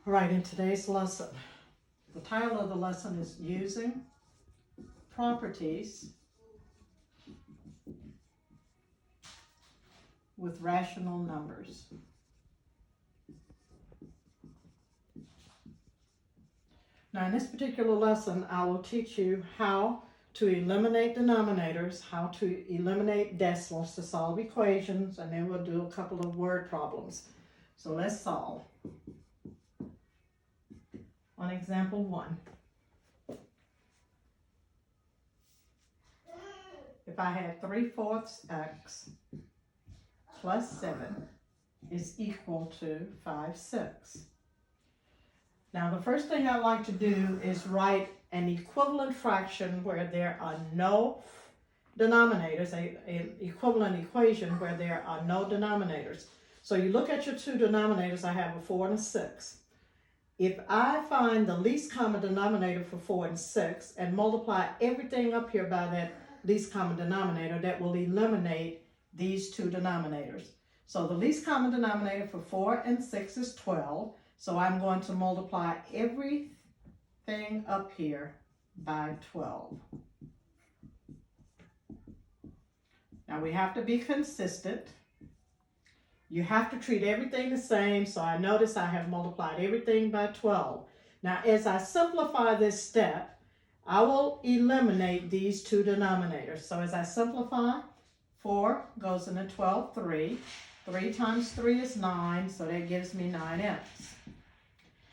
All right, in today's lesson, the title of the lesson is Using Properties with Rational Numbers. Now, in this particular lesson, I will teach you how to eliminate denominators, how to eliminate decimals to solve equations, and then we'll do a couple of word problems. So let's solve. On example 1, if I had 3/4 x plus 7 is equal to 5/6. Now the first thing I like to do is write an equivalent fraction where there are no denominators, an equivalent equation where there are no denominators. So you look at your two denominators, I have a 4 and a 6. If I find the least common denominator for 4 and 6 and multiply everything up here by that least common denominator, that will eliminate these two denominators. So the least common denominator for 4 and 6 is 12. So I'm going to multiply everything up here by 12. Now we have to be consistent. You have to treat everything the same, so I notice I have multiplied everything by 12. Now, as I simplify this step, I will eliminate these two denominators. So as I simplify, 4 goes into 12, 3. 3 times 3 is 9, so that gives me 9x.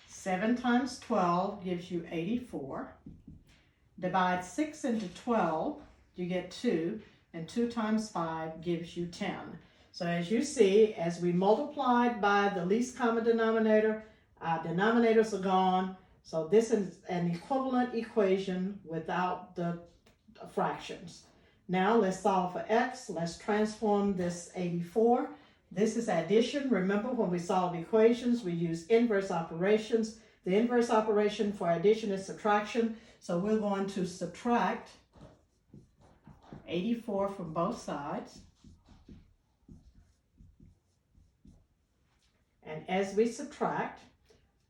7 times 12 gives you 84. Divide 6 into 12, you get 2, and 2 times 5 gives you 10. So as you see, as we multiplied by the least common denominator, our denominators are gone. So this is an equivalent equation without the fractions. Now let's solve for x. Let's transform this 84. This is addition. Remember, when we solve equations, we use inverse operations. The inverse operation for addition is subtraction. So we're going to subtract 84 from both sides. And as we subtract,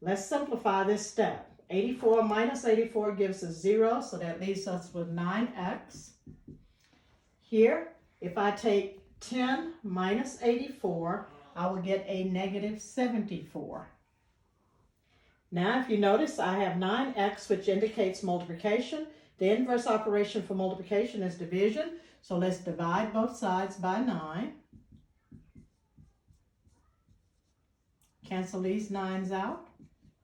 let's simplify this step. 84 minus 84 gives us 0, so that leaves us with 9x. Here, if I take 10 minus 84, I will get a negative 74. Now, if you notice, I have 9x, which indicates multiplication. The inverse operation for multiplication is division, so let's divide both sides by 9. Cancel these 9s out.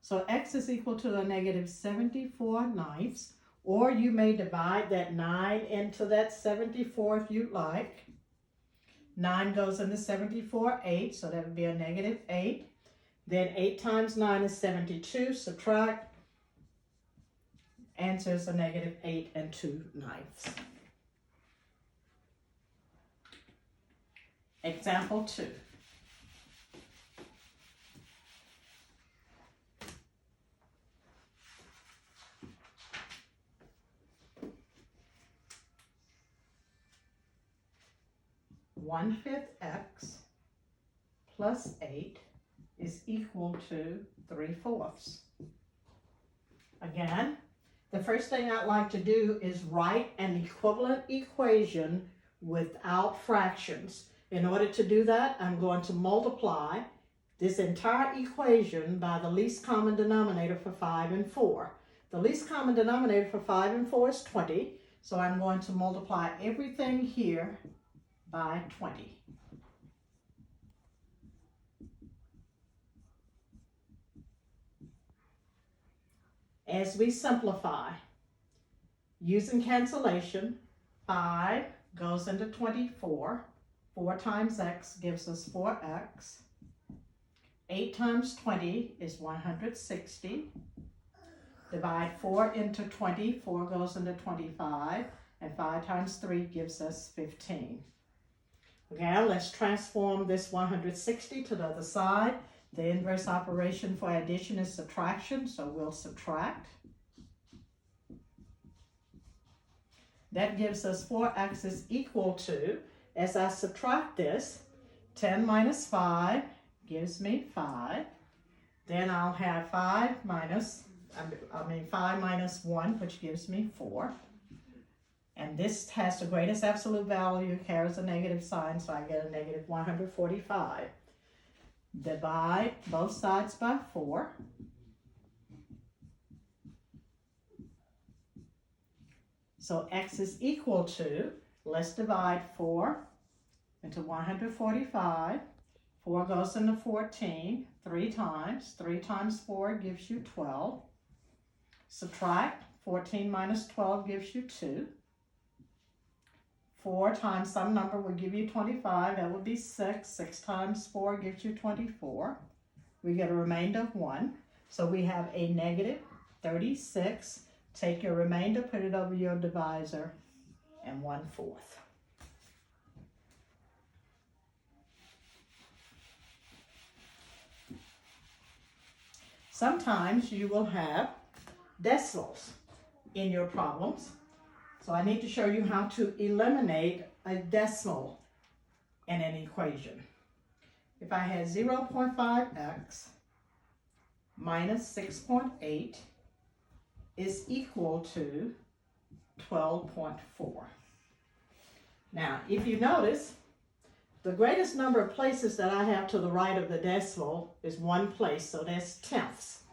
So x is equal to a negative 74 ninths, or you may divide that 9 into that 74 if you'd like. 9 goes into 74, 8, so that would be a negative 8. Then 8 times 9 is 72, subtract. Answer is a negative 8 and 2 ninths. Example 2. One-fifth x plus 8 is equal to 3/4. Again, the first thing I'd like to do is write an equivalent equation without fractions. In order to do that, I'm going to multiply this entire equation by the least common denominator for 5 and 4. The least common denominator for 5 and 4 is 20, so I'm going to multiply everything here by 20. As we simplify, using cancellation, 5 goes into 24. 4 times x gives us 4x. 8 times 20 is 160. Divide 4 into 20, 4 goes into 25, and 5 times 3 gives us 15. Okay, let's transform this 160 to the other side. The inverse operation for addition is subtraction, so we'll subtract. That gives us 4x is equal to, as I subtract this, 10 minus 5 gives me 5. Then I'll have 5 minus 1, which gives me 4. And this has the greatest absolute value, carries a negative sign, so I get a negative 145. Divide both sides by 4. So x is equal to, let's divide 4 into 145. 4 goes into 14 3 times. 3 times 4 gives you 12. Subtract 14 minus 12 gives you 2. 4 times some number will give you 25. That would be 6. 6 times 4 gives you 24. We get a remainder of 1. So we have a negative 36. Take your remainder, put it over your divisor, and 1/4. Sometimes you will have decimals in your problems. So I need to show you how to eliminate a decimal in an equation. If I had 0.5x minus 6.8 is equal to 12.4. Now, if you notice, the greatest number of places that I have to the right of the decimal is 1 place, so that's tenths.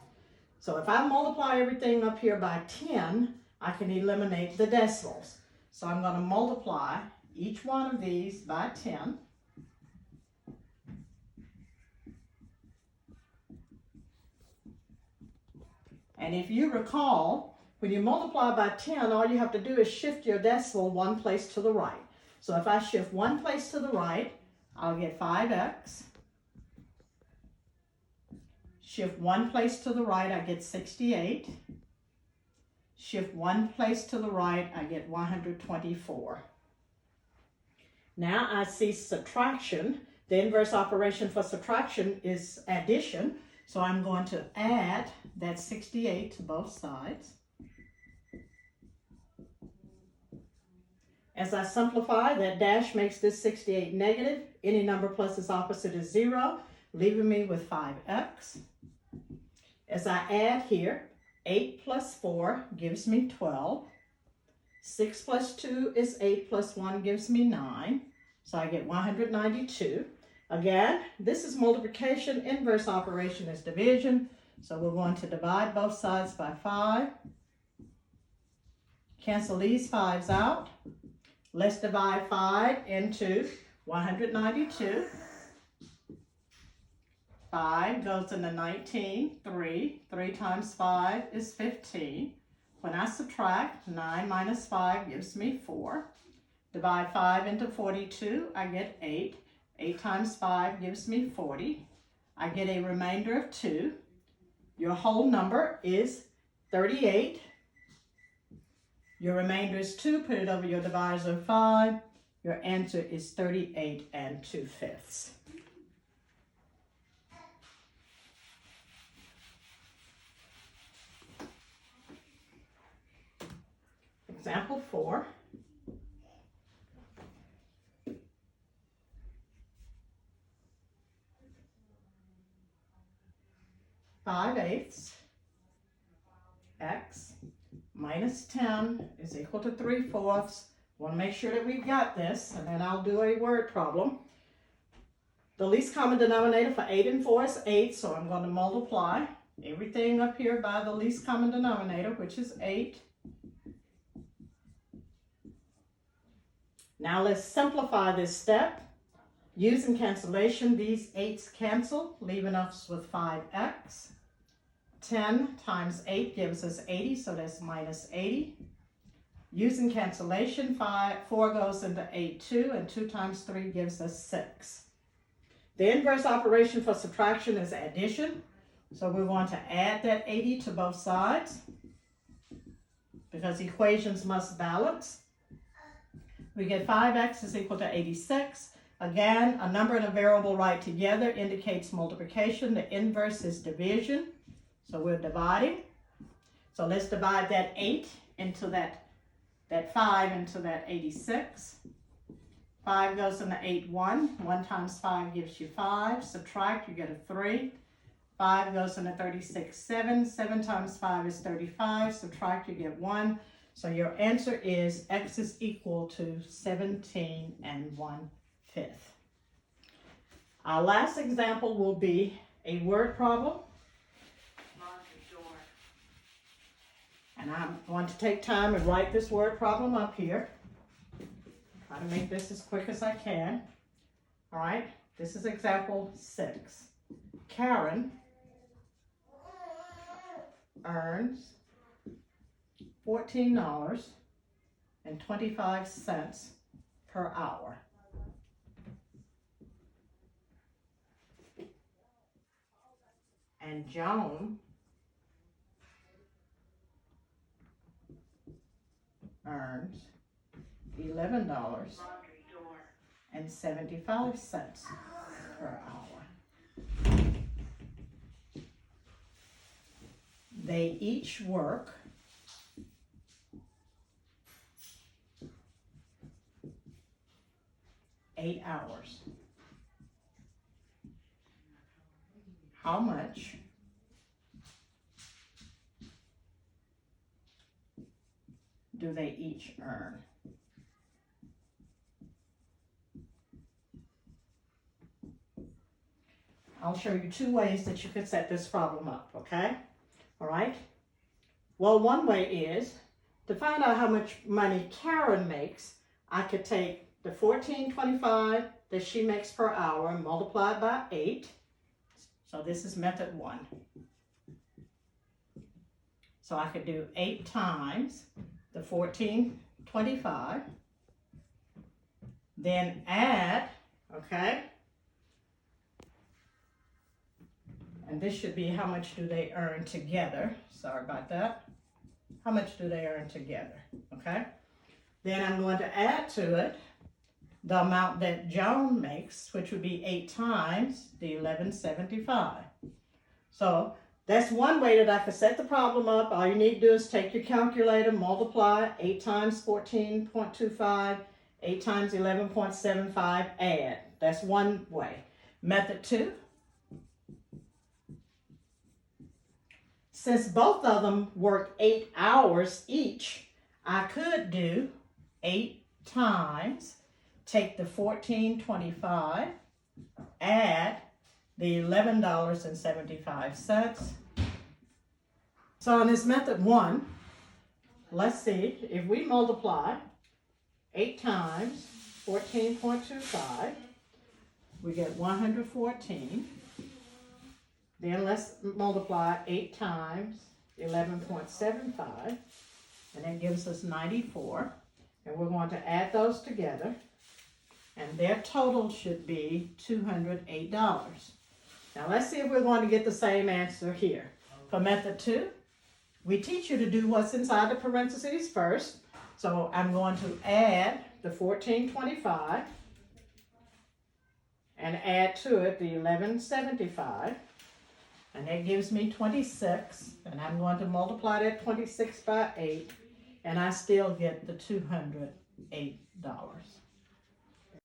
So if I multiply everything up here by 10, I can eliminate the decimals. So I'm going to multiply each one of these by 10. And if you recall, when you multiply by 10, all you have to do is shift your decimal 1 place to the right. So if I shift 1 place to the right, I'll get 5x. Shift 1 place to the right, I get 68. Shift 1 place to the right, I get 124. Now I see subtraction. The inverse operation for subtraction is addition. So I'm going to add that 68 to both sides. As I simplify, that dash makes this 68 negative. Any number plus its opposite is 0, leaving me with 5x. As I add here, 8 plus 4 gives me 12. 6 plus 2 is 8 plus 1 gives me 9. So I get 192. Again, this is multiplication. Inverse operation is division. So we're going to divide both sides by 5. Cancel these 5s out. Let's divide 5 into 192. 5 goes into 19, 3. 3 times 5 is 15. When I subtract, 9 minus 5 gives me 4. Divide 5 into 42, I get 8. 8 times 5 gives me 40. I get a remainder of 2. Your whole number is 38. Your remainder is 2. Put it over your divisor of 5. Your answer is 38 2/5. Example 4. 5/8 x minus 10 is equal to 3/4. Want to make sure that we've got this, and then I'll do a word problem. The least common denominator for 8 and 4 is 8, so I'm going to multiply everything up here by the least common denominator, which is 8. Now let's simplify this step. Using cancellation, these 8's cancel, leaving us with 5x. 10 times 8 gives us 80, so that's minus 80. Using cancellation, 4 goes into 8, 2, and 2 times 3 gives us 6. The inverse operation for subtraction is addition, so we're going to add that 80 to both sides because equations must balance. We get 5x is equal to 86. Again, a number and a variable right together indicates multiplication. The inverse is division. So we're dividing. So let's divide that 8 into that 5 into that 86. 5 goes into 8, 1. 1 times 5 gives you 5. Subtract, you get a 3. 5 goes into 36, 7. 7 times 5 is 35. Subtract, you get 1. So your answer is x is equal to 17 1/5. Our last example will be a word problem. And I'm going to take time and write this word problem up here. Try to make this as quick as I can. All right, this is example 6. Karen earns $14.25 per hour. And Joan earns $11.75 per hour. They each work 8 hours. How much do they each earn? I'll show you 2 ways that you could set this problem up, okay? All right? Well, one way is to find out how much money Karen makes. I could take the $14.25 that she makes per hour and multiply it by 8. So this is method 1. So I could do 8 times the $14.25, then add, okay? And this should be how much do they earn together. Sorry about that. How much do they earn together, okay? Then I'm going to add to it the amount that Joan makes, which would be 8 times the $11.75. So that's one way that I could set the problem up. All you need to do is take your calculator, multiply 8 times 14.25, 8 times 11.75, add. That's one way. Method 2. Since both of them work 8 hours each, I could do 8 times, take the $14.25, add the $11.75. So in this method 1, let's see, if we multiply 8 times 14.25, we get 114. Then let's multiply 8 times 11.75, and that gives us 94. And we're going to add those together, and their total should be $208. Now let's see if we're going to get the same answer here. For method 2, we teach you to do what's inside the parentheses first. So I'm going to add the $14.25 and add to it the $11.75. And that gives me 26, and I'm going to multiply that 26 by 8, and I still get the $208.